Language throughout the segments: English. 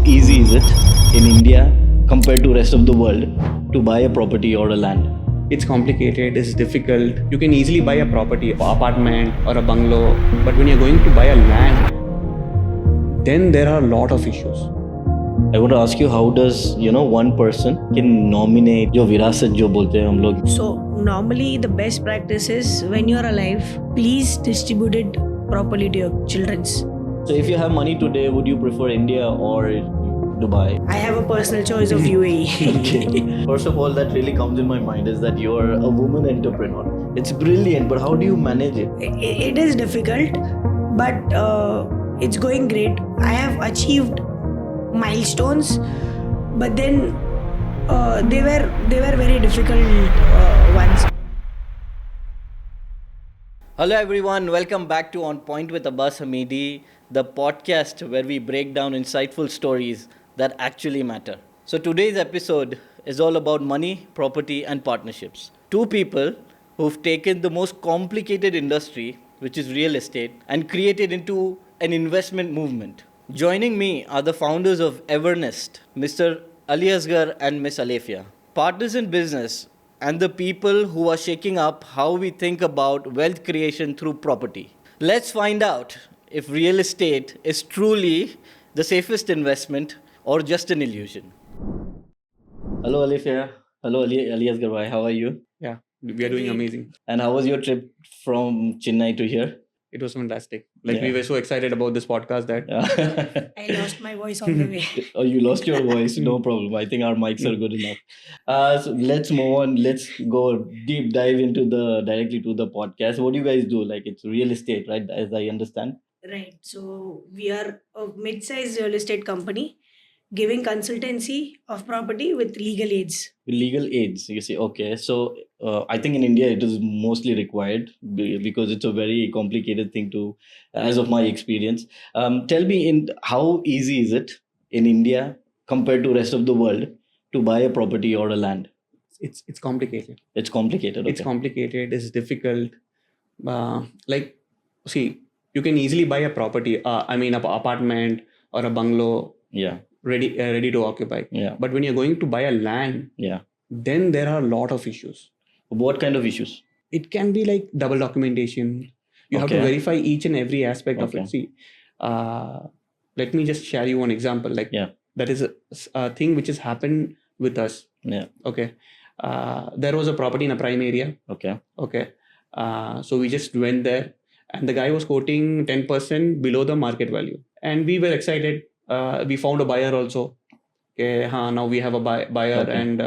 easy is it in India compared to rest of the world to buy a property or a land? It's complicated, it's difficult. You can easily buy a property, or apartment or a bungalow, but when you're going to buy a land, then there are a lot of issues. I want to ask you, how does one person can nominate जो विरासत जो बोलते हैं हम लोग? So normally the best practice is when you're alive, please distribute it properly to your children's. So if you have money today, would you prefer India or Dubai? I have a personal choice of UAE. Okay. First of all, that really comes in my mind is that you're a woman entrepreneur. It's brilliant, but how do you manage it? It is difficult, but it's going great. I have achieved milestones, but then they were very difficult ones. Hello everyone, welcome back to Onpoint with Abbas Hamidi, the podcast where we break down insightful stories that actually matter. So today's episode is all about money, property and partnerships. Two people who've taken the most complicated industry, which is real estate, and created into an investment movement. Joining me are the founders of Evernest, Mr. Ali Asgar and Miss Alefia. Partners in business and the people who are shaking up how we think about wealth creation through property. Let's find out if real estate is truly the safest investment or just an illusion. Hello Alefia. Hello Ali Asgar bhai. How are you? Yeah, we are doing amazing. And how was your trip from Chennai to here? It was fantastic. Like Yeah. we were so excited about this podcast that I lost my voice on the way. Oh, you lost your voice. No problem. I think our mics are good enough. So let's move on. Let's go deep dive into directly to the podcast. What do you guys do? Like, it's real estate, right? As I understand. Right. So we are a mid-sized real estate company giving consultancy of property with legal aids. Legal aids, you see. Okay. So I think in India it is mostly required because it's a very complicated thing to, as of my experience. Tell me, how easy is it in India compared to rest of the world to buy a property or a land? it's complicated. It's complicated. It's Okay. complicated, it's difficult. See, you can easily buy a property, an apartment or a bungalow Yeah. ready to occupy. Yeah. But when you're going to buy a land, Yeah. then there are a lot of issues. What kind of issues? It can be like double documentation. You have to Okay. verify each and every aspect of Okay. it. See, let me just share you one example. Like Yeah. that is a thing which has happened with us. Yeah. Okay. There was a property in a prime area. Okay. Okay. So we just went there and the guy was quoting 10% below the market value. And we were excited. We found a buyer also. Okay, now we have a buyer Okay. and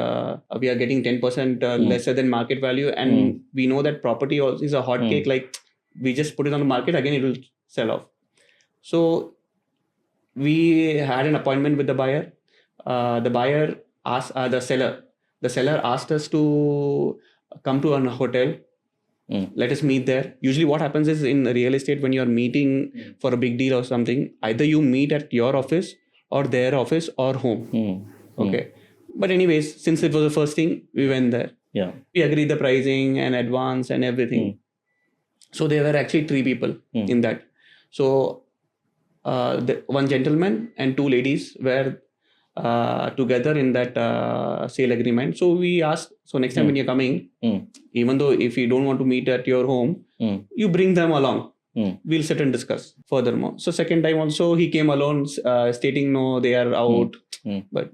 we are getting 10% lesser than market value. And we know that property also is a hot cake. Like we just put it on the market, again it will sell off. So we had an appointment with the buyer. The buyer asked the seller asked us to come to a hotel. Let us meet there. Usually what happens is in real estate, when you're meeting for a big deal or something, either you meet at your office or their office or home. Okay. But anyways, since it was the first thing, we went there. Yeah. We agreed the pricing and advance and everything. So there were actually 3 people in that. So one gentleman and 2 ladies were together in that sale agreement. So we asked, so next time when you're coming, even though if you don't want to meet at your home, you bring them along. We'll sit and discuss furthermore. So second time also he came alone, stating no, they are out, but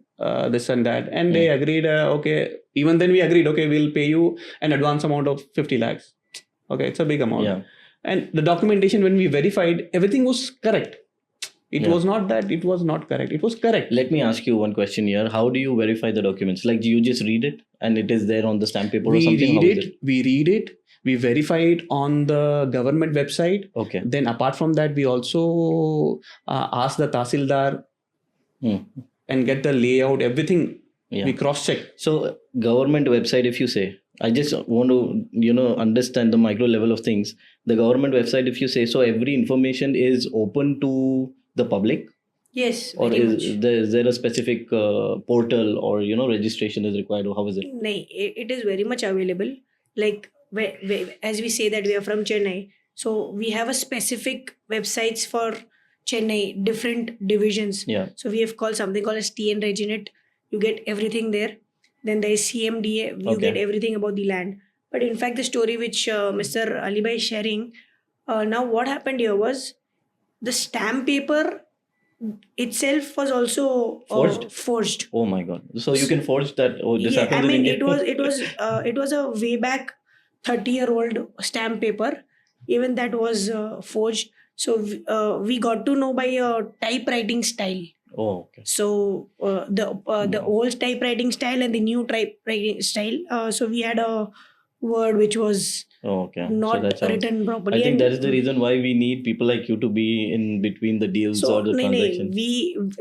this and that. And they agreed, okay. Even then we agreed, okay, we'll pay you an advance amount of 50 lakhs. Okay, it's a big amount. Yeah. And the documentation, when we verified, everything was correct. It was not that it was not correct. It was correct. Let me ask you one question here. How do you verify the documents? Like, do you just read it and it is there on the stamp paper or something? We read it. We verify it on the government website. Okay. Then apart from that, we also ask the Tahsildar and get the layout, everything. Yeah. We cross-check. So government website, if you say, I just want to, understand the micro level of things. The government website, if you say, so every information is open to the public? Yes, Or very is there a specific portal or, registration is required, or how is it? much. It is very much available. Like as we say that we are from Chennai, so we have a specific websites for Chennai, different divisions. Yeah. So we have called something called as TN Reginet. You get everything there. Then there is CMDA. You Okay. get everything about the land. But in fact, the story which Mr. Alibai is sharing, now what happened here was the stamp paper itself was also forged. Oh my God! So you can forge that? Oh, this Yeah, I happens in mean, India. it was a way back 30-year-old stamp paper. Even that was forged. So we got to know by a typewriting style. Oh, okay. So the old typewriting style and the new typewriting style. So we had a word which was Oh, okay. So not that sounds. written properly. I think and that is the reason why we need people like you to be in between the deals So or the transactions.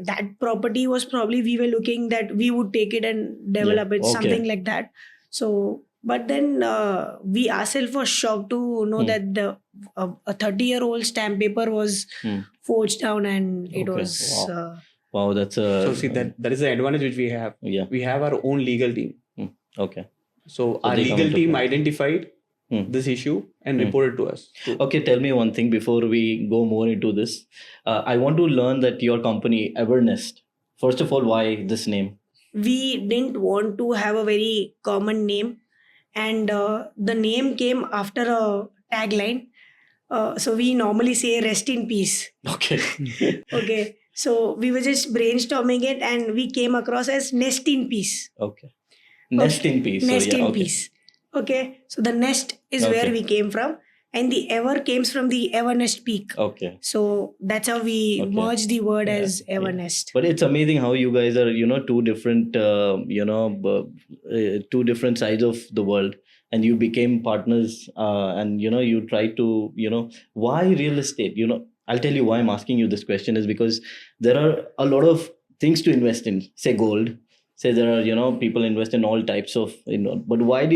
that property was probably we were looking that we would take it and develop it, okay. something like that. So, but then we ourselves were shocked to know that the a 30-year-old stamp paper was forged down and it Okay. was. Wow. Wow, that's a. So see that is the advantage which we have. Yeah. We have our own legal team. Okay. So our they come legal into team play. identified this issue and reported to us. Okay, tell me one thing before we go more into this. I want to learn that your company, Evernest, first of all, why this name? We didn't want to have a very common name, and the name came after a tagline. So we normally say "rest in peace." Okay. Okay, so we were just brainstorming it, and we came across as "nest in peace." Okay. Nest in peace. Nest so, yeah, in okay. peace. Okay, so the nest is where we came from, and the ever comes from the Evernest peak. Okay. So that's how we merged the word as Evernest. But it's amazing how you guys are, two different, two different sides of the world, and you became partners, and you try to, why real estate? I'll tell you why I'm asking you this question is because there are a lot of things to invest in. Say gold. Say there are, people invest in all types of, but why do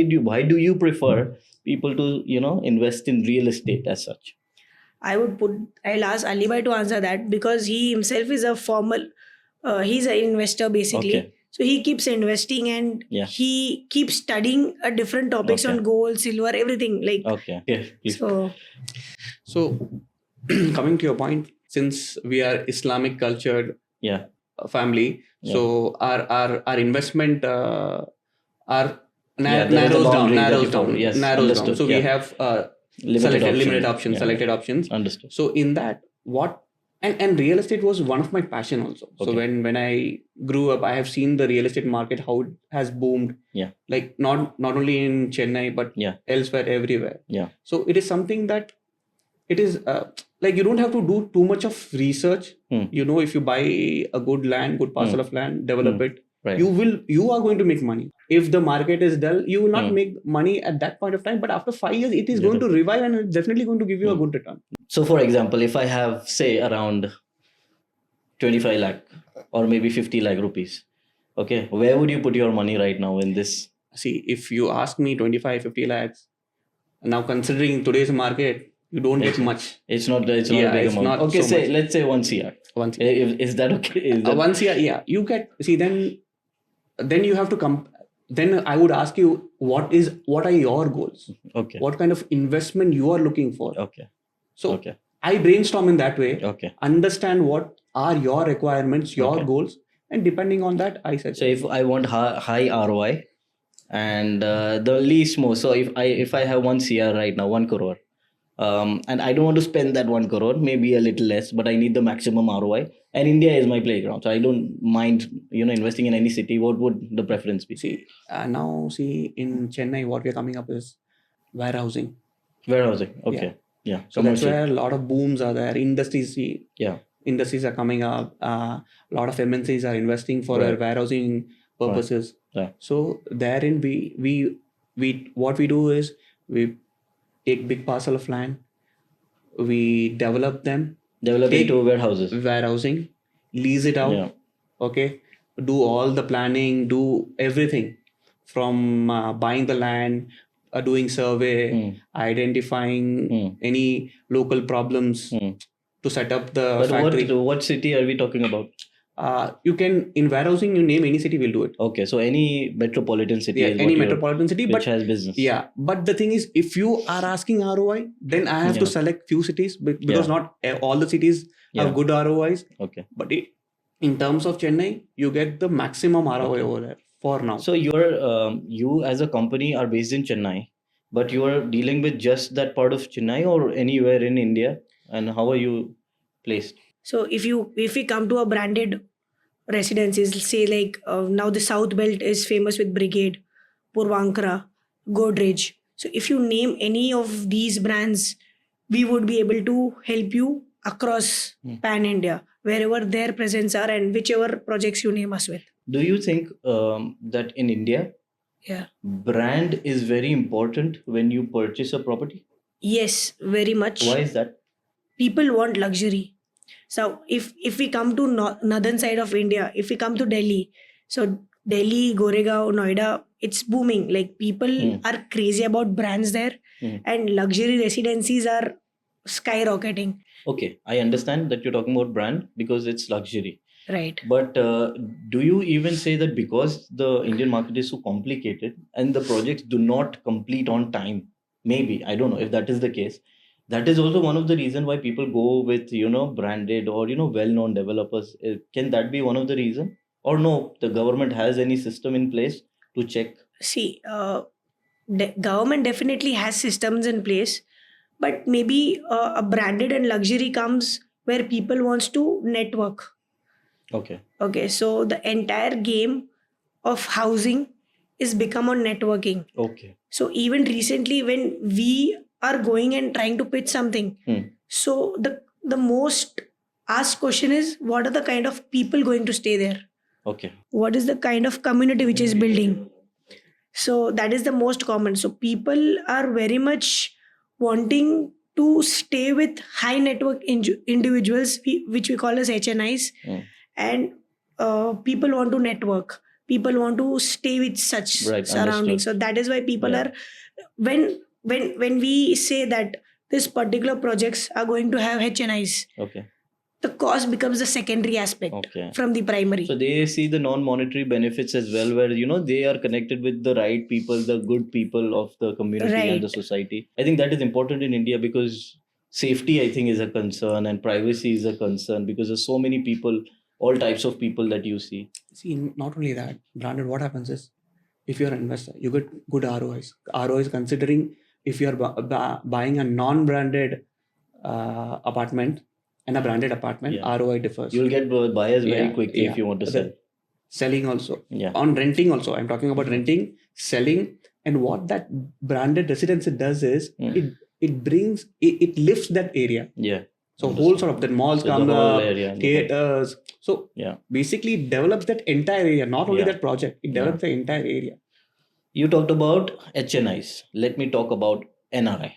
you prefer people to, invest in real estate as such? I'll ask Alibai to answer that because he himself is a formal, he's an investor basically. Okay. So he keeps investing and he keeps studying different topics on gold, silver, everything like. Okay. Yeah, please. So coming to your point, since we are Islamic cultured family, so our investment narrows down. Yes, So we have limited options, selected options. Understood. So in that, and real estate was one of my passion also. So when I grew up, I have seen the real estate market, how it has boomed. Yeah. Like not only in Chennai, but elsewhere, everywhere. Yeah. So it is something that it is like you don't have to do too much of research. If you buy a good parcel of land, develop it, you are going to make money. If the market is dull, you will not make money at that point of time, but after 5 years it is going to revive and it's definitely going to give you a good return. So for example, if I have say around 25 lakh or maybe 50 lakh rupees, okay, where would you put your money right now in this? See, if you ask me 25-50 lakhs, now considering today's market, you don't get much. It's not a big amount. Okay, so much. Let's say 1 CR. 1 CR. Is that okay? Is that... 1 CR, yeah. You get, see, then you have to come. Then I would ask you, what are your goals? Okay. What kind of investment you are looking for? Okay. So I brainstorm in that way. Okay. Understand what are your requirements, your goals, and depending on that, I said. So if I want high ROI and the least most, so if I have 1 CR right now, 1 crore, and I don't want to spend that 1 crore, maybe a little less, but I need the maximum ROI. And India is my playground, so I don't mind, investing in any city. What would the preference be? See, now in Chennai, what we are coming up is warehousing. Warehousing, okay, yeah. So that's where a lot of booms are there. Industries are coming up. A lot of MNCs are investing for their warehousing purposes. Right. So therein, we what we do is we take big parcel of land, we develop into warehousing, lease it out, do all the planning, do everything from buying the land, doing survey, identifying any local problems to set up the factory. What city are we talking about? you can, in warehousing, you name any city, we'll do it. Okay, so any metropolitan city, Yeah, is any what metropolitan city, which but has business. yeah, but the thing is, if you are asking ROI, then I have to Yeah. select few cities because not all the cities Yeah. have good ROIs. Okay. But in terms of Chennai, you get the maximum ROI Okay. over there for now. So you as a company are based in Chennai, but you are dealing with just that part of Chennai or anywhere in India, and how are you placed? So if we come to a branded residences, say like now the South Belt is famous with Brigade, Purvankara, Godrej. So if you name any of these brands, we would be able to help you across pan India, wherever their presence are and whichever projects you name us with. Do you think that in India, Yeah. brand is very important when you purchase a property? Yes, very much. Why is that? People want luxury. So if we come to northern side of India, if we come to Delhi, so Delhi, Goregaon, Noida, it's booming. Like people are crazy about brands there, and luxury residencies are skyrocketing. Okay, I understand that you're talking about brand because it's luxury. Right. But do you even say that because the Indian market is so complicated and the projects do not complete on time? Maybe, I don't know if that is the case. That is also one of the reason why people go with branded or well-known developers. Can that be one of the reason? Or no, the government has any system in place to check? See, government definitely has systems in place, but maybe a branded and luxury comes where people wants to network. Okay. Okay, so the entire game of housing is become on networking. Okay. So even recently, when we are going and trying to pitch something, so the most asked question is, what are the kind of people going to stay there? Okay. What is the kind of community which is building? So that is the most common. So people are very much wanting to stay with high network individuals, which we call as HNIs, and people want to network. People want to stay with such Right, surroundings. understood. So that is why people Yeah. are when we say that this particular projects are going to have HNIs, Okay. the cost becomes the secondary aspect Okay. from the primary. So they see the non-monetary benefits as well, where they are connected with the right people, the good people of the community and the Right. society. I think that is important in India because safety, I think, is a concern and privacy is a concern because there's so many people, all types of people that you see. See, not only that, branded, what happens is, if you're an investor, you get good ROIs. ROIs considering if you're buying a non-branded apartment and a branded apartment, Yeah. ROI differs. You'll get buyers very Yeah, quickly yeah. if you want to The- sell. Selling also. Yeah. On renting also. I'm talking about renting, selling, and what that branded residence does is it brings it lifts that area. Yeah. So whole sort of the malls So the come whole up, area, the whole- theaters. So Yeah. basically it develops that entire area, not only Yeah. that project, it develops the entire area. You talked about HNIs. Let me talk about NRI.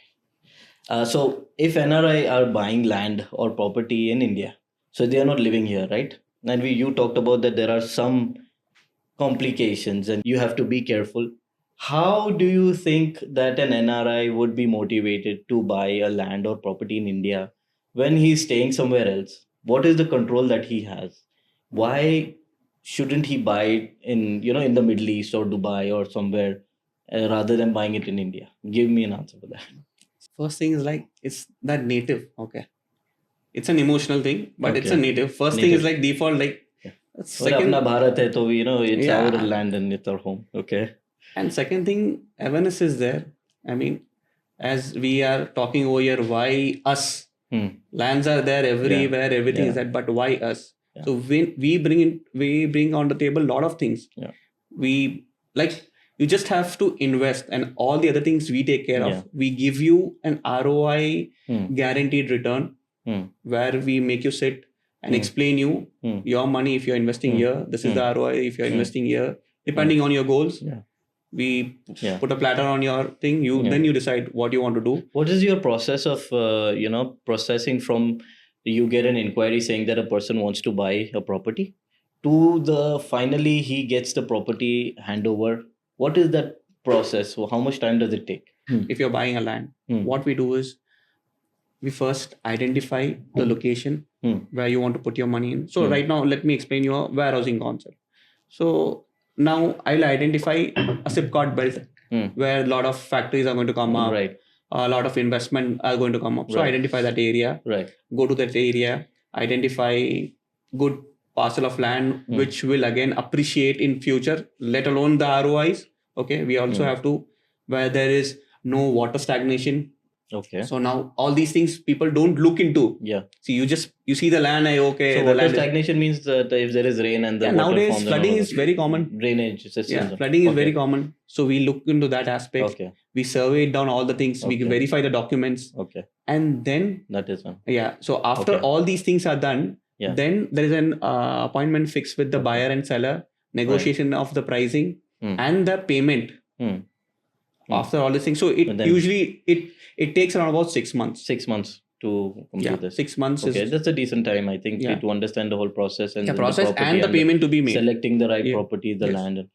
So if NRI are buying land or property in India, so they are not living here, right? And you talked about that there are some complications and you have to be careful. How do you think that an NRI would be motivated to buy a land or property in India when he's staying somewhere else? What is the control that he has? Why shouldn't he buy it in the Middle East or Dubai or somewhere rather than buying it in India? Give me an answer for that. First thing is like it's that native. Okay. It's an emotional thing, but it's a Okay. native. First thing is Native. like default, like और second, अपना भारत है तो it's Yeah. our land and it's our home. Okay. and second thing, awareness is there. I mean, as we are talking over here, why us? Lands are there everywhere, everything is Yeah. that, but why us? Yeah. So when we bring on the table a lot of things. Yeah. We like you just have to invest, and all the other things we take care Yeah. of. We give you an ROI guaranteed return where we make you sit and explain you your money. If you're investing here, this is the ROI. If you're investing here, depending on your goals, Yeah. we Yeah. put a platter on your thing. Then you decide what you want to do. What is your process of processing from you get an inquiry saying that a person wants to buy a property to the finally he gets the property handover? What is that process? So how much time does it take? If you're buying a land, what we do is we first identify the location where you want to put your money in. So right now, let me explain your warehousing concept. So now I'll identify a Zipcod belt where a lot of factories are going to come up. Right. A lot of investment are going to come up. So Right. identify that area. Right. Go to that area. Identify good parcel of land which will again appreciate in future, let alone the ROIs. Okay. We also have to where there is no water stagnation. Okay. So now all these things people don't look into. Yeah. See, you see the land. Okay. So the water land stagnation means that if there is rain and the water nowadays forms flooding and all is very common. drainage systems. Yeah, flooding is very common. So we look into that aspect. Okay. We survey down all the things. We verify the documents. Okay. And then that is one. Yeah. So after all these things are done, then there is an appointment fixed with the buyer and seller, negotiation of the pricing and the payment. After all these things, so it usually it takes around about 6 months. 6 months to complete this. 6 months. Okay, that's a decent time, I think, to understand the whole process and the process and the payment to be made. Selecting the right property, the land.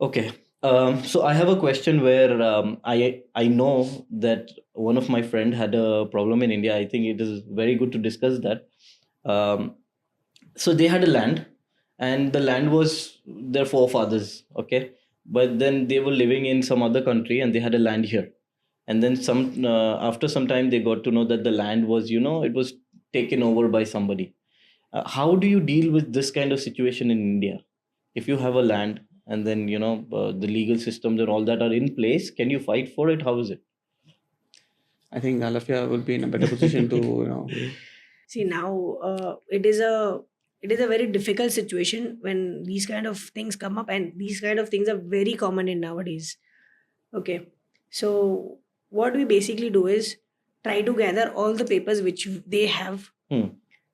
Okay. So I have a question where I know that one of my friend had a problem in India. I think it is very good to discuss that. So they had a land, and the land was their forefathers. Okay, but then they were living in some other country, and they had a land here. And then after some time, they got to know that the land was, it was taken over by somebody. How do you deal with this kind of situation in India? If you have a land and then, the legal systems and all that are in place, can you fight for it? How is it? I think Alafia will be in a better position to, See, now it is a very difficult situation when these kind of things come up, and these kind of things are very common in nowadays. Okay. So what we basically do is try to gather all the papers which they have.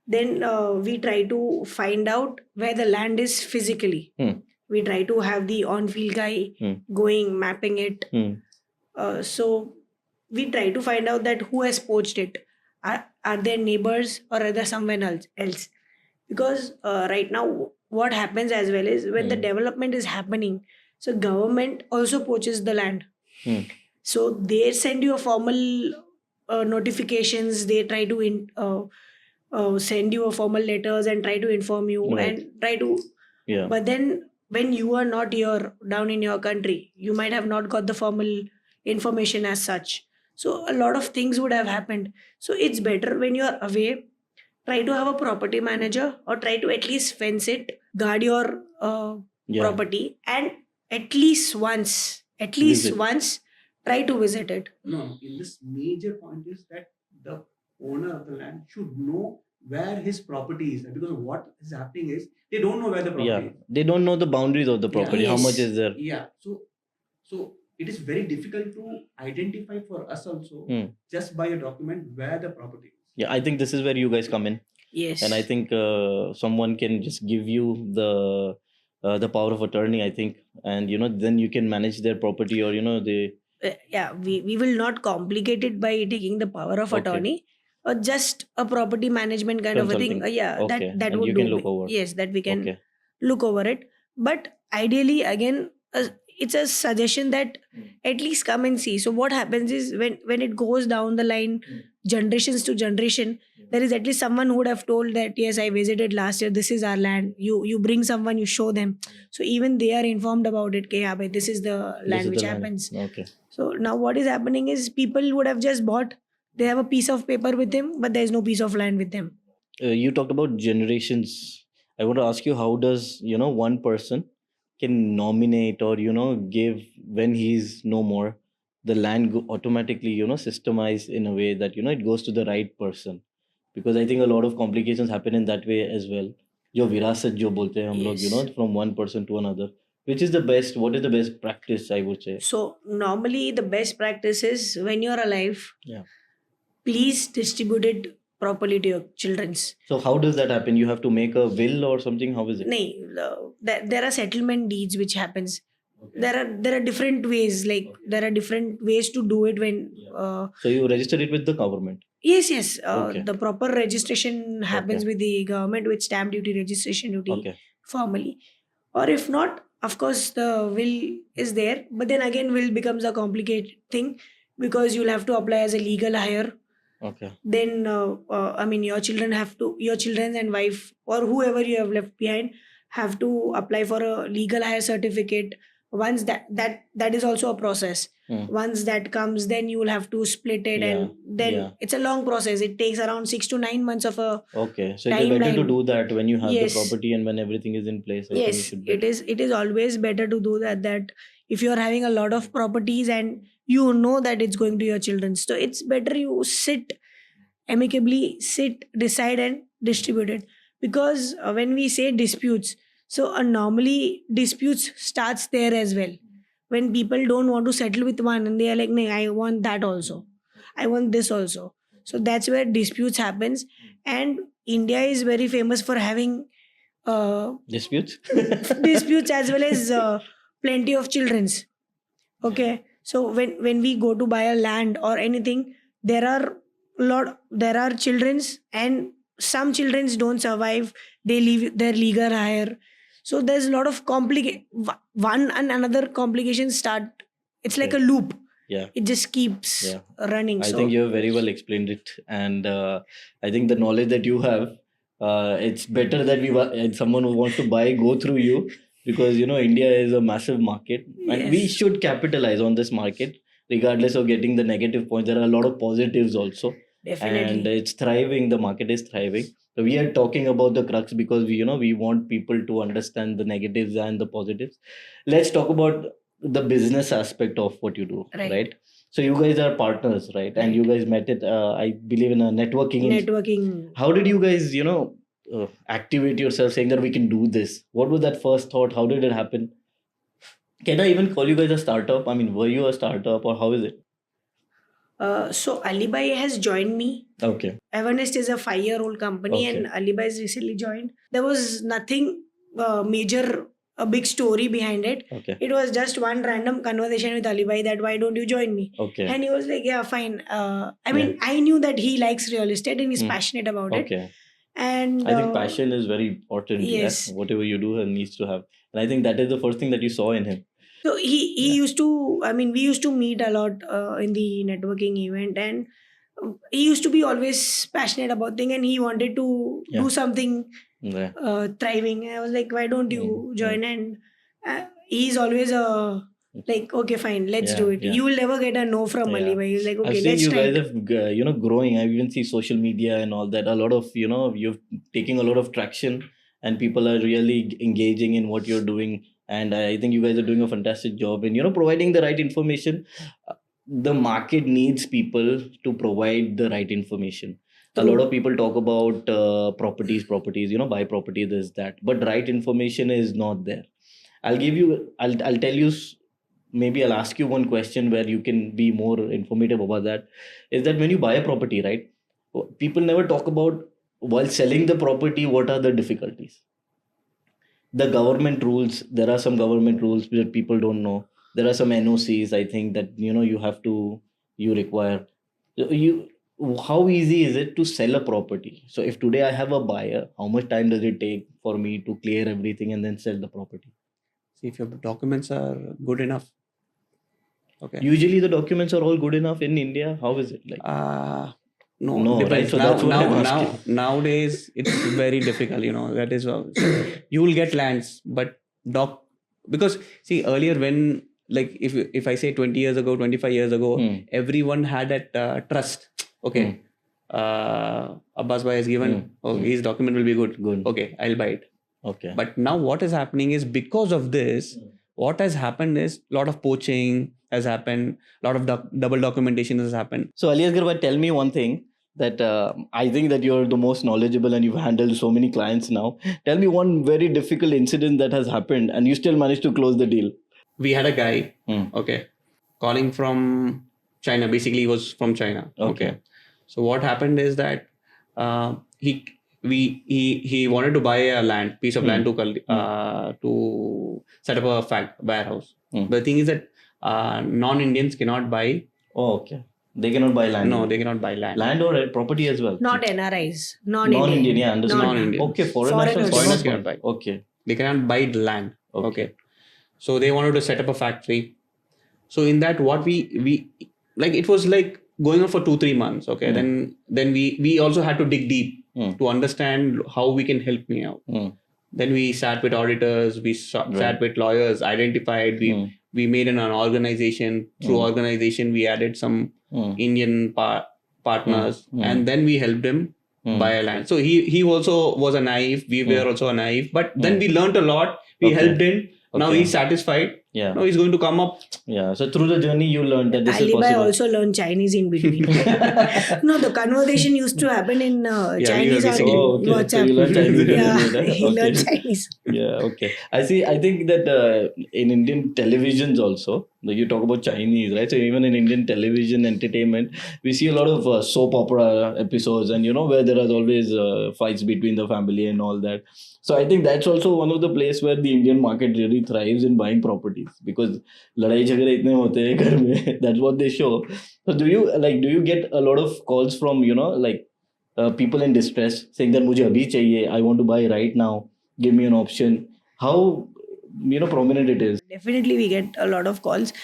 Then we try to find out where the land is physically. We try to have the on-field guy going, mapping it. So we try to find out that who has poached it. Are there neighbors or are there someone else? Because right now what happens as well is when the development is happening, so government also poaches the land. So they send you a formal notifications. They try to send you a formal letters and try to inform you and try to. Yeah. But then when you are not here down in your country, you might have not got the formal information as such. So a lot of things would have happened. So it's better when you are away, try to have a property manager or try to at least fence it, guard your property, and at least once, try to visit it. No, in this major point is that the owner of the land should know where his property is, because what is happening is they don't know where the property is. They don't know the boundaries of the property. How much is there? Yeah. So it is very difficult to identify for us also just by a document where the property is. Yeah, I think this is where you guys come in. Yes. And I think someone can just give you the power of attorney, I think, and then you can manage their property, or they. We will not complicate it by taking the power of attorney, or just a property management kind of a thing. That and would you do. can look over. Yes, that we can look over it. But ideally, again, it's a suggestion that at least come and see. So what happens is when it goes down the line, generations to generation, there is at least someone who would have told that, yes, I visited last year, this is our land. You bring someone, you show them. So even they are informed about it. Okay, this is the land which happens. Okay. So now what is happening is people would have just bought, they have a piece of paper with them, but there is no piece of land with them. You talked about generations. I want to ask you, how does, one person can nominate or, give when he's no more, the land automatically, systemized in a way that, it goes to the right person? Because I think a lot of complications happen in that way as well. Jo virasat jo bolte hain hum log, from one person to another. Which is the best? What is the best practice, I would say? So normally the best practice is when you're alive, please distribute it properly to your children's. So how does that happen? You have to make a will or something? How is it? There are settlement deeds which happens. There are different ways. Like there are different ways to do it when. So you register it with the government. Yes. The proper registration happens with the government with stamp duty, registration duty, formally. Or if not, of course, the will is there. But then again, will becomes a complicated thing because you'll have to apply as a legal hire. Okay. then your children and wife or whoever you have left behind have to apply for a legal hire certificate. Once that is also a process. Once that comes, then you will have to split it, and then it's a long process. It takes around 6 to 9 months of a Okay. So it is better to timeline. do that when you have the Yes. property and when everything is in place. I think you Yes, should it is always better to do that if you are having a lot of properties and you know that it's going to your children, so it's better you sit, decide and distribute it. Because when we say disputes, so normally disputes starts there as well, when people don't want to settle with one and they are like, no, I want that also, I want this also. So that's where disputes happens. And India is very famous for having disputes. disputes as well as plenty of children's. Okay, so when we go to buy a land or anything, there are children's, and some children's don't survive, they leave their legal hire. So there's a lot of one and another complications start. It's like a loop. Yeah. It just keeps running. I So think you have very well explained it, and I think the knowledge that you have, it's better that someone who wants to buy go through you, because India is a massive market, and we Yes. should capitalize on this market regardless of getting the negative points. There are a lot of positives also, and definitely. it's thriving. The market is thriving. So we are talking about the crux because we want people to understand the negatives and the positives. Let's talk about the business aspect of what you do, Right. right? So you guys are partners, right? And you guys met it, I believe, in a networking. Networking. How did you guys, activate yourself, saying that we can do this? What was that first thought? How did it happen? Can I even call you guys a startup? I mean, were you a startup or how is it? So Alibai has joined me. Okay. Evernest is a 5-year-old company, and Alibai has recently joined. There was nothing major, a big story behind it. Okay. It was just one random conversation with Alibai that why don't you join me? Okay. And he was like, yeah, fine. I knew that he likes real estate and he's passionate about it. Okay. And I think passion is very important. Yes. Yeah? Whatever you do needs to have. And I think that is the first thing that you saw in him. so he used to, we used to meet a lot in the networking event, and he used to be always passionate about things, and he wanted to do something Yeah. thriving. I was like, why don't you join? And he's always like, okay, fine, let's do it. You will never get a no from Alibai. He's like, I've okay, seen let's you try guys it. have growing. I've even seen social media and all that. A lot of you're taking a lot of traction, and people are really engaging in what you're doing. And I think you guys are doing a fantastic job in providing the right information. The market needs people to provide the right information. A lot of people talk about properties, buy property, this, that, but right information is not there. I'll tell you, maybe I'll ask you one question where you can be more informative about that. Is that when you buy a property, right? People never talk about, while selling the property, what are the difficulties? The government rules, there are some government rules that people don't know. There are some NOCs, I think, that you require. You How easy is it to sell a property? So if today I have a buyer, how much time does it take for me to clear everything and then sell the property? See, if your documents are good enough. Okay. Usually the documents are all good enough in India. How is it like? No, right? depends. So that's what I'm now asking. nowadays it's very difficult. That is you will get lands, but because see earlier when, like, if I say 20 years ago, 25 years ago, everyone had that trust. Okay, Abbas Bhai has given. His document will be good. Okay, I'll buy it. Okay. But now what is happening is, because of this, what has happened is a lot of poaching has happened, a lot of double documentation has happened. So Ali Asghar, tell me one thing that I think that you're the most knowledgeable and you've handled so many clients now. Tell me one very difficult incident that has happened and you still managed to close the deal. We had a guy, calling from China. Basically, he was from China. Okay. So what happened is that he wanted to buy a piece of land to set up a warehouse. But the thing is that non-Indians cannot buy. Oh, okay. They cannot buy land. No, they cannot buy land. Land or property as well. Not NRIs, non-Indian. Non-Indian, yeah, understand. Non-Indian. Okay, Foreigners Foreigners cannot buy. Okay. They cannot buy the land. Okay. So they wanted to set up a factory. So in that, what we like, it was like going on for 2-3 months. Okay, then we also had to dig deep to understand how we can help me out. Then we sat with auditors, we sat with lawyers, identified, we made an organization. Through organization, we added some Indian partners, and then we helped him buy a land. So he also was a naive. We were also a naive, but then we learned a lot. We helped him. Now he's satisfied. Yeah. Now he's going to come up. Yeah. So through the journey, you learned that this is Alibai possible. also learned Chinese in between. No, the conversation used to happen in Chinese or WhatsApp. So you learned Chinese. Yeah, he learned Chinese. Yeah, okay. I think that in Indian televisions also, you talk about Chinese, right? So even in Indian television entertainment, we see a lot of soap opera episodes, and where there are always fights between the family and all that. So I think that's also one of the place where the Indian market really thrives in buying properties, because ladai jhagde itne hote hain ghar mein. That's what they show. So do you get a lot of calls from people in distress saying that mujhe abhi chahiye, I want to buy right now, give me an option? How prominent it is? Definitely we get a lot of calls,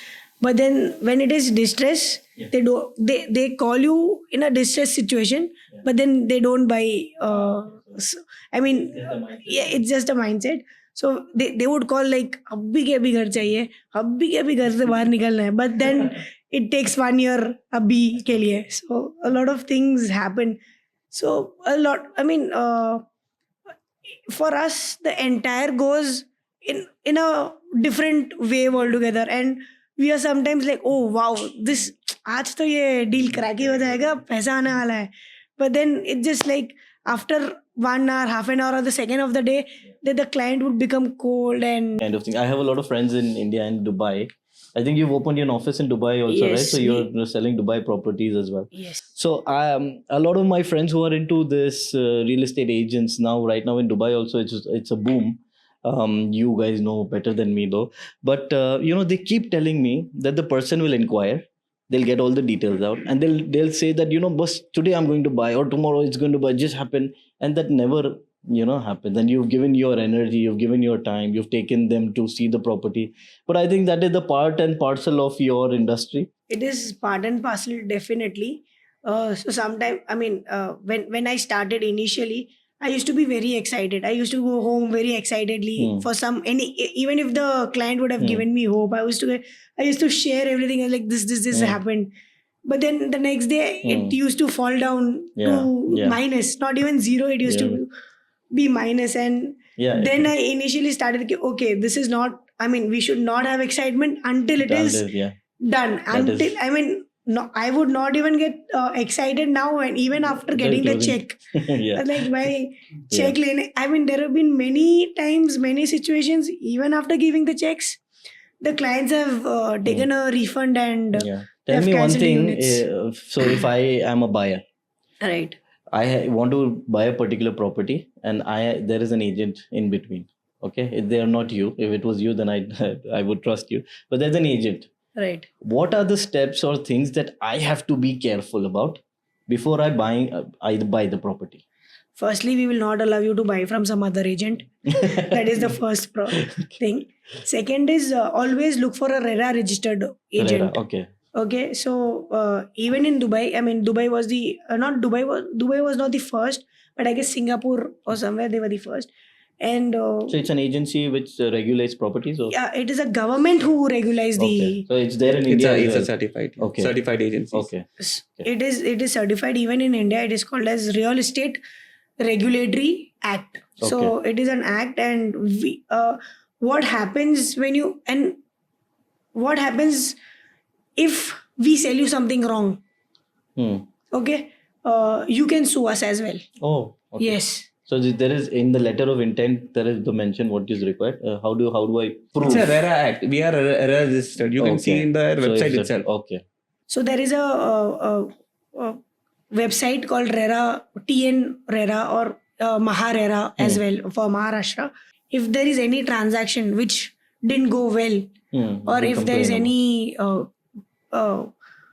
but then when it is distress, they call you in a distress situation, but then they don't buy. It's just a mindset. So they would call like abhi ke abhi ghar chahiye, abhi ke abhi ghar se bahar nikalna hai, but then it takes 1 year abhi ke liye. So a lot of things happen. So a lot. For us, the entire goes in a different wave altogether, and we are sometimes like, oh wow, this आज तो ये deal cracky हो जाएगा, पैसा आने वाला है. But then it's just like after 1 hour, half an hour, or the second of the day, that the client would become cold and kind of thing. I have a lot of friends in India and Dubai. I think you've opened an office in Dubai also, right? Yes, So you're selling Dubai properties as well. yes. So a lot of my friends who are into this real estate agents right now in Dubai also, it's a boom. You guys know better than me though. But they keep telling me that the person will inquire, they'll get all the details out, and they'll say that boss, today I'm going to buy, or tomorrow it's going to buy, just happen, and that never happens. And you've given your energy, you've given your time, you've taken them to see the property. But I think that is the part and parcel of your industry. It is part and parcel, definitely. So sometimes, when I started initially, I used to be very excited. I used to go home very excitedly for even if the client would have given me hope, I used to share everything. I was like, this happened. But then the next day, it used to fall down to minus, not even zero. It used to be minus. And then I initially started, okay, this is not, we should not have excitement until it is done. No, I would not even get excited now, and even after getting the check. Like my check lane. There have been many times, many situations, even after giving the checks, the clients have taken a refund and Tell me one thing. Units. So if I am a buyer, Right. I want to buy a particular property, and there is an agent in between. Okay, if they are not you. If it was you, then I would trust you. But there's an agent. Right. What are the steps or things that I have to be careful about before I buy the property? Firstly, we will not allow you to buy from some other agent. That is the first thing. Second is always look for a RERA registered agent. RERA, Okay. So even in Dubai, Dubai was Dubai was not the first, but I guess Singapore or somewhere they were the first. And so it's an agency which regulates properties, or yeah, it is a government who regulates the. So it's there in India. It's a certified agency. Okay. It is certified even in India. It is called as Real Estate Regulatory Act. So it is an act, and what happens if we sell you something wrong? Okay, you can sue us as well. Oh, okay. Yes. So there is, in the letter of intent, there is the mention what is required. How do I prove? It's a RERA Act. We are RERA registered. You can see in the website itself. Okay. So there is a website called RERA, TN RERA or MahaRERA as well for Maharashtra. If there is any transaction which didn't go well, or if there is any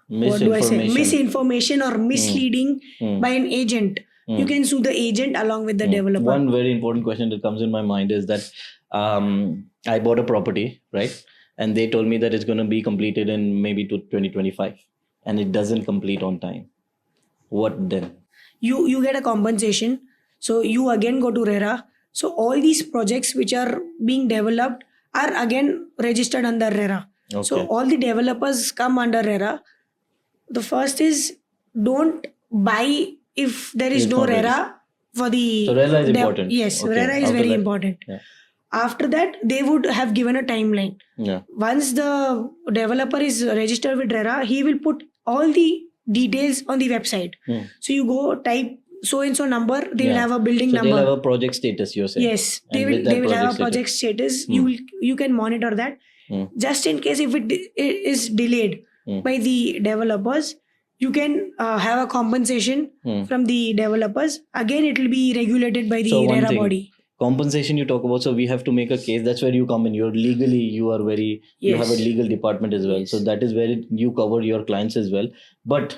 misinformation or misleading by an agent, you can sue the agent along with the developer. One very important question that comes in my mind is that I bought a property, right? And they told me that it's going to be completed in maybe 2025. and it doesn't complete on time, what then? You get a compensation. So you again go to RERA. So all these projects which are being developed are again registered under RERA. So Okay. all the developers come under RERA. The first is, don't buy if there is It's no not RERA for the So RERA is important. Yes, Okay. RERA is After very that- important. Yeah. After that, they would have given a timeline. Yeah. Once the developer is registered with RERA, he will put all the details on the website. So you go type so and so number, they will Yeah. have a building So number. they'll have a project status, you're saying? Yes, they And will. with that They will have a project project status. Hmm. You can monitor that. Just in case if it is delayed by the developers, you can have a compensation from the developers. Again, it will be regulated by the So one RERA thing, body. compensation you talk about, so we have to make a case. That's where you come in. You're legally, you are very, you have a Yes. legal department as well. So that is where you cover your clients as well. But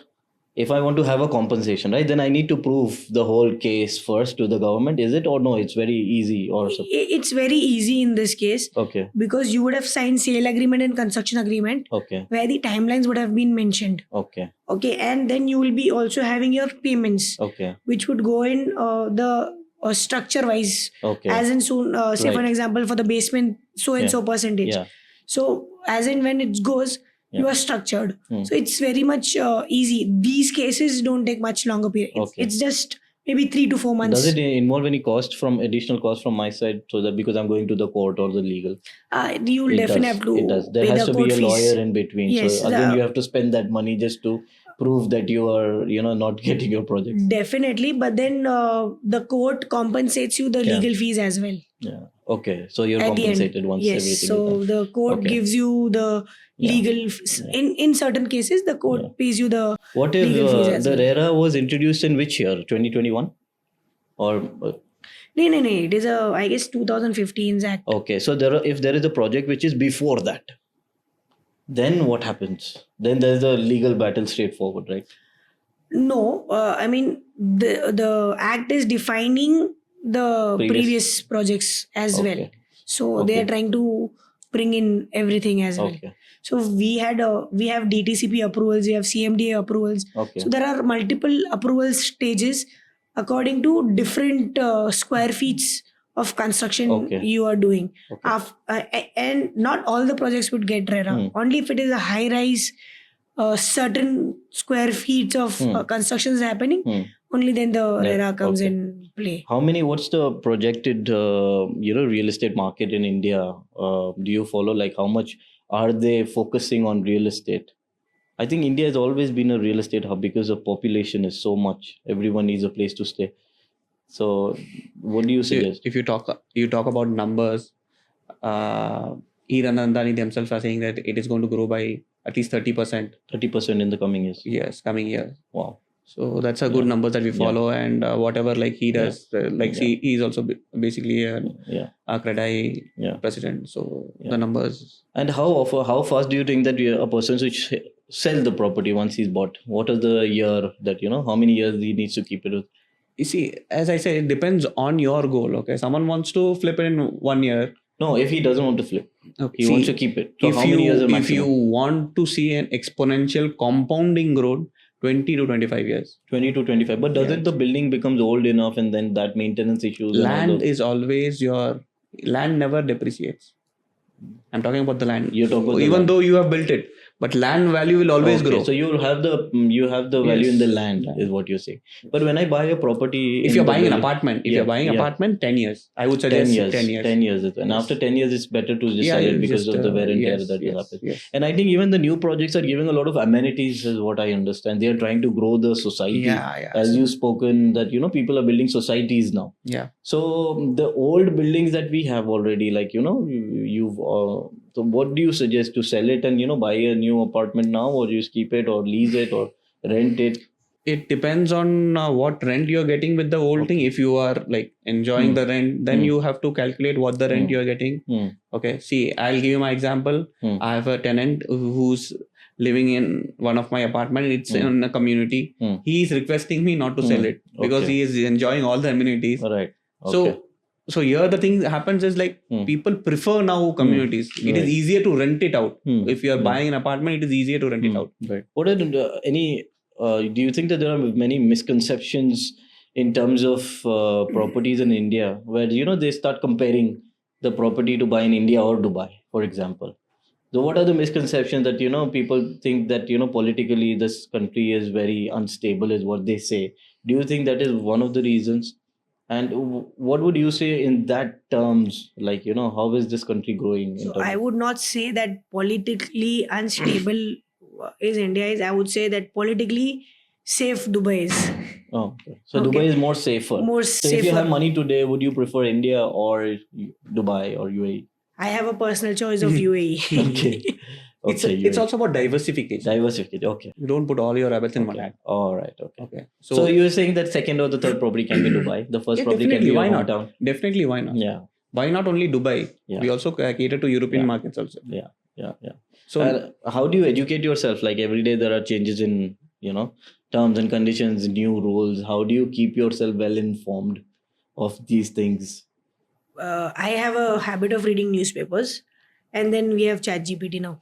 if I want to have a compensation, right, then I need to prove the whole case first to the government. Is it or no? It's very easy or so. It's very easy in this case Okay. because you would have signed sale agreement and construction agreement Okay. where the timelines would have been mentioned. Okay. Okay, and then you will be also having your payments, Okay. which would go in the structure wise. Okay. As in soon, say for an Right. example, for the basement, so and Yeah. so percentage. Yeah. So as in when it goes, you Yeah. are structured. Hmm. So it's very much easy. These cases don't take much longer period. Okay. It's just maybe 3 to 4 months. Does it involve any cost from additional cost from my side, so that because I'm going to the court or the legal? You will It definitely does. have to It does. There pay has the to be court a fees. lawyer in between. Yes, So again, the- you have to spend that money just to prove that you are, not getting your projects. Definitely, but then the court compensates you the Yeah. legal fees as well. Yeah. Okay. So you're At the end. compensated once Yes, everything so is done. the court Okay. gives you the Yeah. legal in certain cases the court Yeah. pays you the What if legal fees as the well. RERA was introduced in which year? 2021? Or No, it is I guess 2015's act. okay. So if there is a project which is before that, then what happens? Then there's a legal battle straightforward, right? No, I mean the act is defining the previous projects as well. Okay. So they are Okay. trying to bring in everything as well. Okay. So we have DTCP approvals, we have CMDA approvals. Okay. So there are multiple approval stages according to different square feet of construction Okay. you are doing. Okay. And not all the projects would get RERA. Only if it is a high rise, certain square feet of construction is happening, only then the Yeah, RERA comes okay. in play. What's the projected, real estate market in India? Do you follow, like, how much are they focusing on real estate? I think India has always been a real estate hub because the population is so much. Everyone needs a place to stay. So what do you suggest? If you talk about numbers, Hiranandani themselves are saying that it is going to grow by at least 30%. 30% in the coming years. Yes, coming year. Wow. So that's a good number that we follow, and whatever like he does, he's also basically a CREDI president. So the numbers. And how fast do you think that a person should sell the property once he's bought? What is the year that, how many years he needs to keep it with? You see, as I said, it depends on your goal. Okay, someone wants to flip it in 1 year. No, if he doesn't want to flip, he wants to keep it. So if how many years? If you want to see an exponential compounding growth, 20 to 25 years. 20 to 25. But doesn't the building becomes old enough, and then that maintenance issues? Land is always land never depreciates. I'm talking about the land. You're talking about even though you have built it, but land value will always grow. So you have the value in the land, is what you're saying. But when I buy a property, if you're buying an apartment, apartment, 10 years. I would suggest 10 years. 10 years. And after 10 years, it's better to just sell it because of the wear and tear that will happen. Yes. And I think even the new projects are giving a lot of amenities, is what I understand. They are trying to grow the society. As you've spoken, that people are building societies now. Yeah. So the old buildings that we have already, like so what do you suggest, to sell it and buy a new apartment now, or just keep it, or lease it, or rent it? It depends on what rent you're getting with the old thing. If you are like enjoying the rent, then you have to calculate what the rent you're getting. Okay. See, I'll give you my example. I have a tenant who's living in one of my apartment. It's in a community. He is requesting me not to sell it because he is enjoying all the amenities. Right. Okay. So So here the thing that happens is like people prefer now communities. It is easier to rent it out. If you are buying an apartment, it is easier to rent it out. Right. What are do you think that there are many misconceptions in terms of properties in India where, they start comparing the property to buy in India or Dubai, for example? So what are the misconceptions that, people think that, politically this country is very unstable is what they say. Do you think that is one of the reasons? And what would you say in that terms? Like, how is this country growing? So I would not say that politically unstable is India is. I would say that politically safe Dubai is. Oh, okay. So Dubai is more safer. More So if you safer. have money today, would you prefer India or Dubai or UAE? I have a personal choice of UAE. Okay. It's also about diversification. Diversification. Okay. You don't put all your eggs in one bag. All right. Okay. Okay. So you're saying that second or the third property can be Dubai. The first property can be your why not? hometown. Definitely, why not? Yeah. Why not only Dubai? Yeah. We also cater to European markets also. Yeah. So how do you educate yourself? Like every day there are changes in, terms and conditions, new rules. How do you keep yourself well informed of these things? I have a habit of reading newspapers, and then we have ChatGPT now.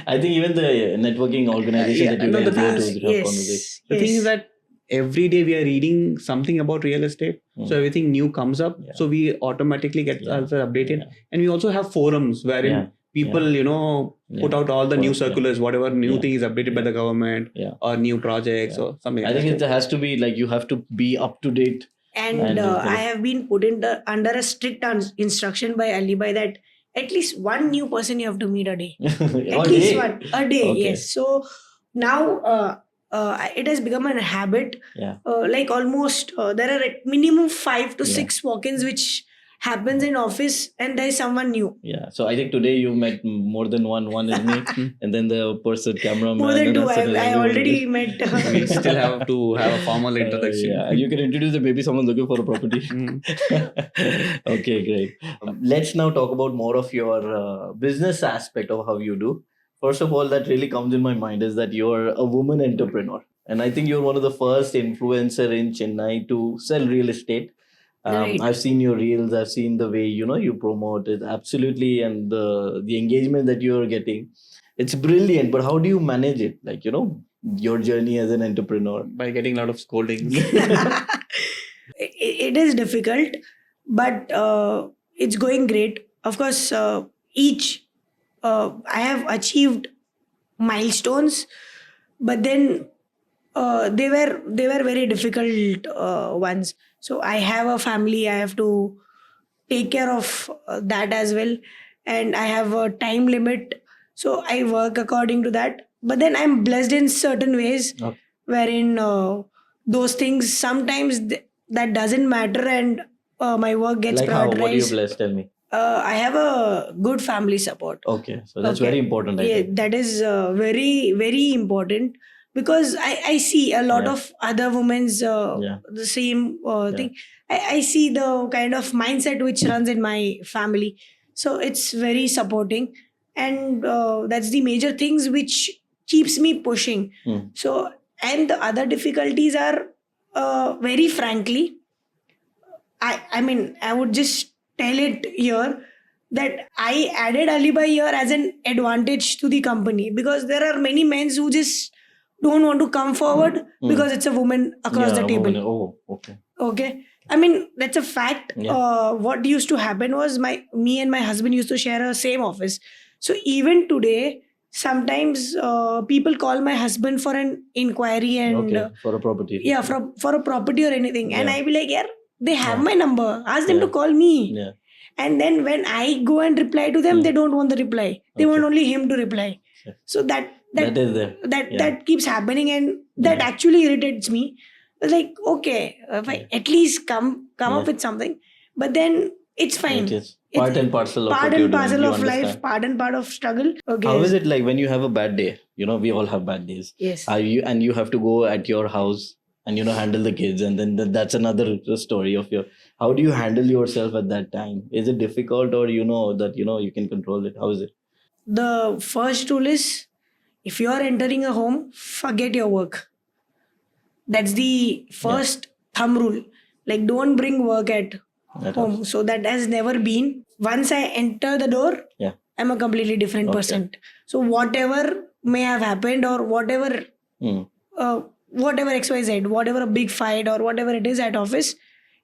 I think even the networking organization that you guys go to have Yes. conversations. the thing is that every day we are reading something about real estate. So everything new comes up. Yeah. So we automatically get ourselves updated. Yeah. And we also have forums wherein people, put out all the new circulars, whatever new thing is updated by the government or new projects or something. I think it has to be like you have to be up to date. And I have been put under a strict instruction by Alibai that at least one new person you have to meet a day. At least one a day. Okay. Yes. So now it has become a habit. Yeah. Like almost there are at minimum 5 to 6 walk-ins which happens in office, and there is someone new. Yeah. So I think today you met more than one. One is me, and then the person, cameraman. More than and 2. then I already met. We still have to have a formal introduction. Yeah, you can introduce the maybe someone looking for a property. Okay, great. Let's now talk about more of your business aspect of how you do. First of all, that really comes in my mind is that you're a woman entrepreneur, and I think you're one of the first influencer in Chennai to sell real estate. Right. I've seen your reels. I've seen the way you promote it absolutely, and the engagement that you're getting. It's brilliant. But how do you manage it? Like your journey as an entrepreneur. By getting a lot of scoldings. It is difficult, but it's going great. Of course, I have achieved milestones, but then they were very difficult ones. So I have a family. I have to take care of that as well, and I have a time limit. So I work according to that. But then I'm blessed in certain ways, wherein those things sometimes that doesn't matter, and my work gets Like how? prioritized. What are you blessed? Tell me. I have a good family support. Okay, so that's very important. I think. That is very, very important, because I see a lot of other women's the same thing. I see the kind of mindset which runs in my family. So it's very supporting, and that's the major things which keeps me pushing. So, and the other difficulties are very frankly, I mean, I would just tell it here that I added Alibai here as an advantage to the company, because there are many men who just don't want to come forward because it's a woman across the table. Oh, okay. Okay. I mean, that's a fact. What used to happen was me and my husband used to share a same office. So even today, sometimes people call my husband for an inquiry and for a property. Yeah, for a property or anything. And I be like, yeah, they have my number. Ask them to call me. Yeah. And then when I go and reply to them, they don't want the reply. They want only him to reply. So that is there. That keeps happening, and that actually irritates me. Like, okay, if I at least come up with something, but then it's fine. It is part and parcel of part what and parcel doing. of life, part and part of struggle. Okay. How is it like when you have a bad day? We all have bad days. Yes. You have to go at your house and handle the kids, and then that's another story of your. How do you handle yourself at that time? Is it difficult, or that you can control it? How is it? The first rule is, if you are entering a home, forget your work. That's the first thumb rule. Like, don't bring work at That home. helps. So that has never been. Once I enter the door, Yeah. I'm a completely different Okay. person. So whatever may have happened or whatever whatever XYZ, whatever a big fight or whatever it is at office,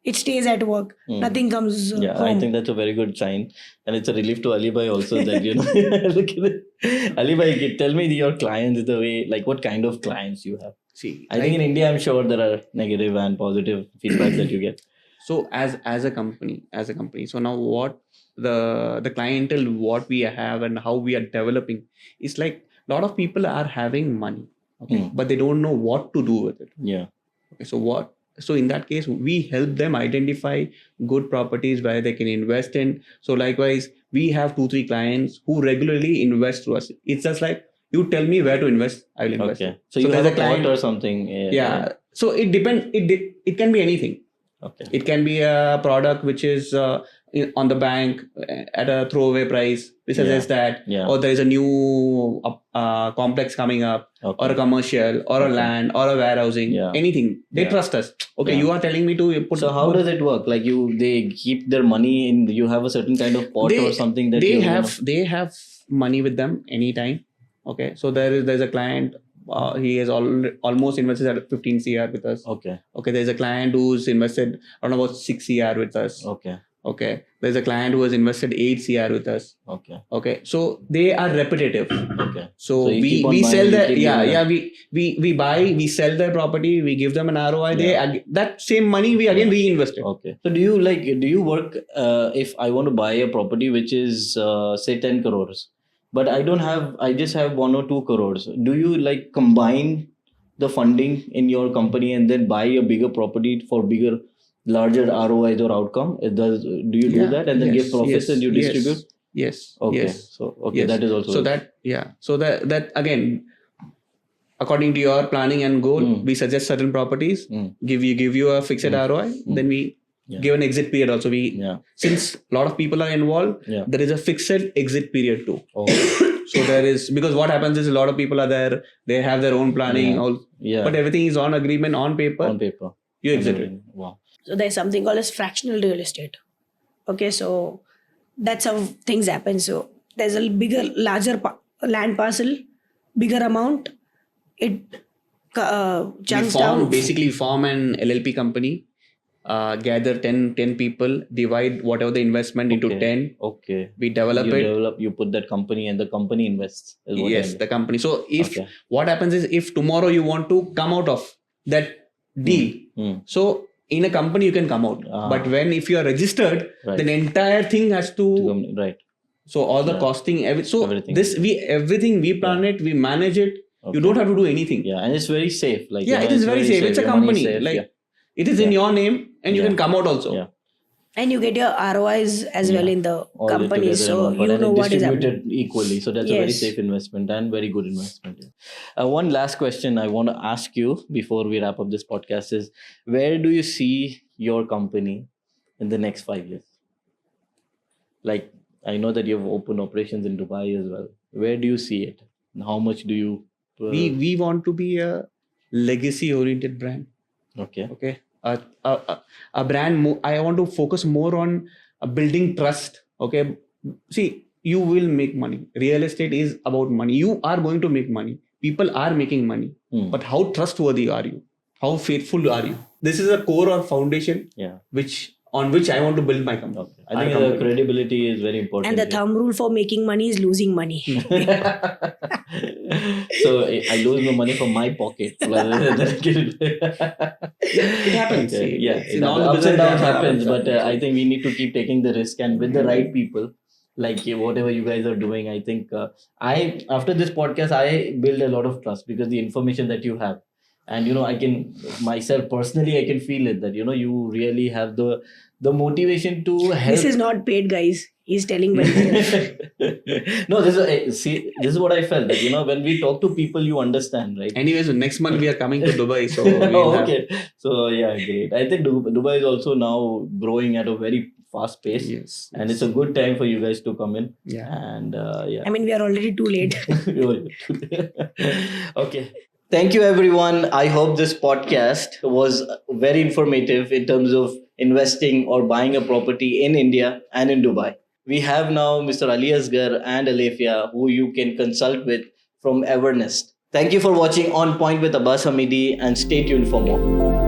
it stays at work. Nothing comes Yeah, I home. think that's a very good sign, and it's a relief to Alibai also that look at it. Alibai, tell me your clients the way, like what kind of clients you have. See, I think in India, I'm sure there are negative and positive feedback that you get. so as a company, so now what the clientele what we have and how we are developing is like a lot of people are having money, okay, but they don't know what to do with it. Yeah. Okay, so in that case, we help them identify good properties where they can invest in. So likewise, we have 2-3 clients who regularly invest through us. It's just like, you tell me where to invest, I will invest. Okay. So you there's have a client pot or something. Yeah. So it depends. It can be anything. Okay. It can be a product which is on the bank at a throwaway price. We suggest that, or there is a new complex coming up, or a commercial, or a land, or a warehousing, anything. They trust us. Okay, you are telling me to put. So how does it work? Like they keep their money in. You have a certain kind of pot or something that they have money with them anytime. Okay, so there's a client. He has almost invested at 15 CR with us. Okay. There's a client who's invested around about 6 CR with us. Okay. There's a client who has invested 8 CR with us. Okay. So they are repetitive. Okay. So we sell their we buy, we sell their property, we give them an ROI. They that same money we again reinvest it. Okay. So do you work if I want to buy a property which is say 10 crores, but I just have 1 or 2 crores. Do you like combine the funding in your company and then buy a bigger property for larger ROIs or outcome? Do you do that and then give profits and you distribute? Yes. Okay. Yes. So that is also. So that again, according to your planning and goal, we suggest certain properties, give you a fixed ROI, then we give an exit period also. Since a lot of people are involved, there is a fixed exit period too. So there is, because what happens is a lot of people are there, they have their own planning, but everything is on agreement on paper. You exit it. Wow. So there's something called as fractional real estate. Okay, so that's how things happen. So there's a larger land parcel, bigger amount. It chunks down. Basically form an LLP company, gather 10 people, divide whatever the investment into 10. Okay. We develop you put that company and the company invests. Yes, the company. So if what happens is, if tomorrow you want to come out of that deal, so in a company you can come out. But if you are registered, then entire thing has to right. So all the costing, everything we plan it, we manage it. You don't have to do anything. Yeah, and it's very safe. Like it is very safe. It's a company. It is in your name, and you can come out also. Yeah. And you get your ROIs as well in the company, so you know what is happening. Equally, so that's a very safe investment and very good investment. One last question I want to ask you before we wrap up this podcast is, where do you see your company in the next 5 years? Like, I know that you have open operations in Dubai as well. Where do you see it? And how much do you? We want to be a legacy-oriented brand. Okay. A brand. I want to focus more on building trust. Okay. See, you will make money. Real estate is about money. You are going to make money. People are making money. But how trustworthy are you? How faithful are you? This is a core or foundation. On which I want to build my company. I think the credibility is very important. And the thumb rule for making money is losing money. So I lose the money from my pocket rather than it happens. Ups and downs happens, but I think we need to keep taking the risk, and with the right people, like whatever you guys are doing, I think after this podcast, I build a lot of trust because the information that you have. And I can myself personally, I can feel it that you really have the motivation to help. This is not paid, guys. He's telling by himself. No, this is what I felt that when we talk to people, you understand, right? Anyways, next month we are coming to Dubai, so okay. So great. I think Dubai is also now growing at a very fast pace. Yes. And it's a good time for you guys to come in. Yeah. And I mean, we are already too late. Okay. Thank you, everyone. I hope this podcast was very informative in terms of investing or buying a property in India and in Dubai. We have now Mr. Ali Asgar and Alefia, who you can consult with from Evernest. Thank you for watching On Point with Abbas Hamidi, and stay tuned for more.